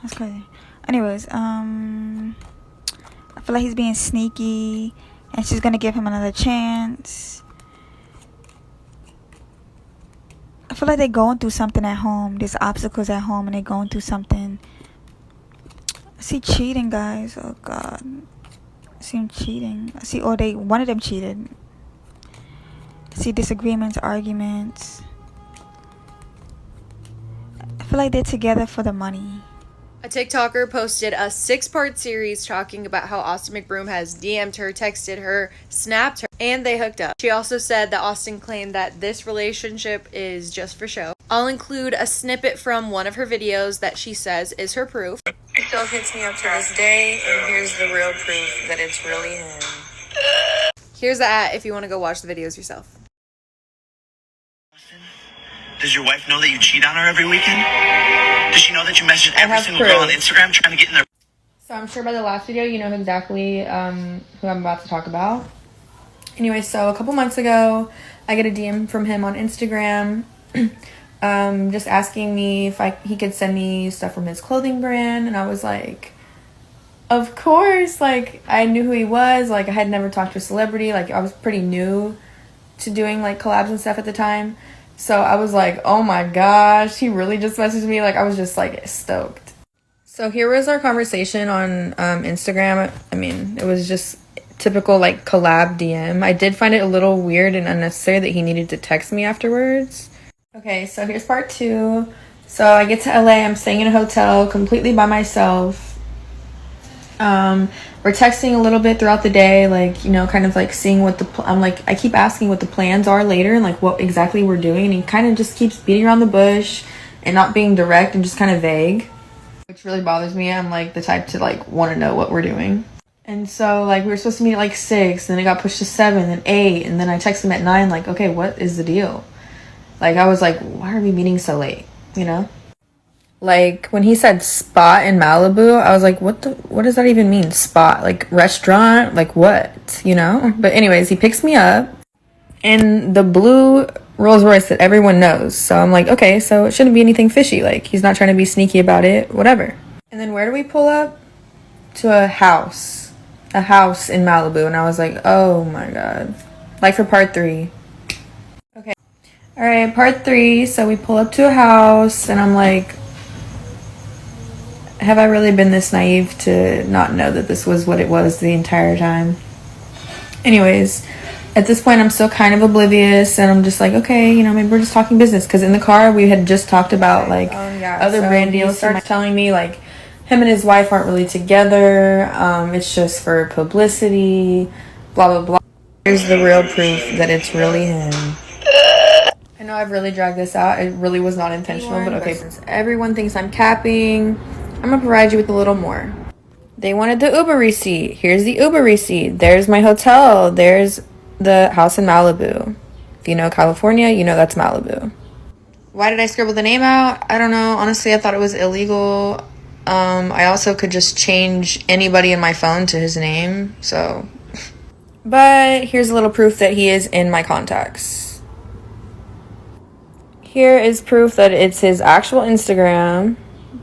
That's crazy. Anyways, I feel like he's being sneaky, and she's gonna give him another chance. I feel like they're going through something at home. There's obstacles at home, and they're going through something. I see cheating, guys. Oh God, I see him cheating. I see, one of them cheated. I see disagreements, arguments. I feel like they're together for the money. A TikToker posted a 6-part series talking about how Austin McBroom has DM'd her, texted her, snapped her, and they hooked up. She also said that Austin claimed that this relationship is just for show. I'll include a snippet from one of her videos that she says is her proof. He still hits me up to this day, and here's the real proof that it's really him. Here's that if you want to go watch the videos yourself. Does your wife know that you cheat on her every weekend? Does she know that you message every single girl on Instagram trying to get in their... So I'm sure by the last video you know exactly who I'm about to talk about. Anyway, so a couple months ago, I get a DM from him on Instagram just asking me if he could send me stuff from his clothing brand. And I was like, of course. Like, I knew who he was. Like, I had never talked to a celebrity. Like, I was pretty new to doing, like, collabs and stuff at the time. So I was like, oh my gosh, he really just messaged me. Like, I was just like stoked. So here was our conversation on Instagram. I mean, it was just typical like collab DM. I did find it a little weird and unnecessary that he needed to text me afterwards. Okay, so here's part 2. So I get to LA. I'm staying in a hotel completely by myself. We're texting a little bit throughout the day, like, you know, kind of like seeing what I keep asking what the plans are later and like what exactly we're doing, and he kind of just keeps beating around the bush and not being direct and just kind of vague, which really bothers me. I'm like the type to like want to know what we're doing. And so like we were supposed to meet at like 6, then it got pushed to 7, then 8, and then I texted him at 9 like, okay, what is the deal? Like, I was like, why are we meeting so late, you know? Like, when he said spot in Malibu, I was like, what does that even mean? Spot? Like, restaurant? Like, what? You know? But anyways, he picks me up in the blue Rolls Royce that everyone knows. So I'm like, okay, so it shouldn't be anything fishy. Like, he's not trying to be sneaky about it, whatever. And then where do we pull up? To a house. A house in Malibu. And I was like, oh my God. Like for part 3. Okay. All right, part 3. So we pull up to a house and I'm like, have I really been this naive to not know that this was what it was the entire time? Anyways, at this point, I'm still kind of oblivious, and I'm just like, okay, you know, maybe we're just talking business. Because in the car, we had just talked about, like, other brand deals. He starts telling me, like, him and his wife aren't really together. It's just for publicity, blah, blah, blah. Here's the real proof that it's really him. I know I've really dragged this out. It really was not intentional, but okay. Since everyone thinks I'm capping, I'm gonna provide you with a little more. They wanted the Uber receipt. Here's the Uber receipt. There's my hotel. There's the house in Malibu. If you know California, you know that's Malibu. Why did I scribble the name out? I don't know. Honestly, I thought it was illegal. I also could just change anybody in my phone to his name, so. But here's a little proof that he is in my contacts. Here is proof that it's his actual Instagram.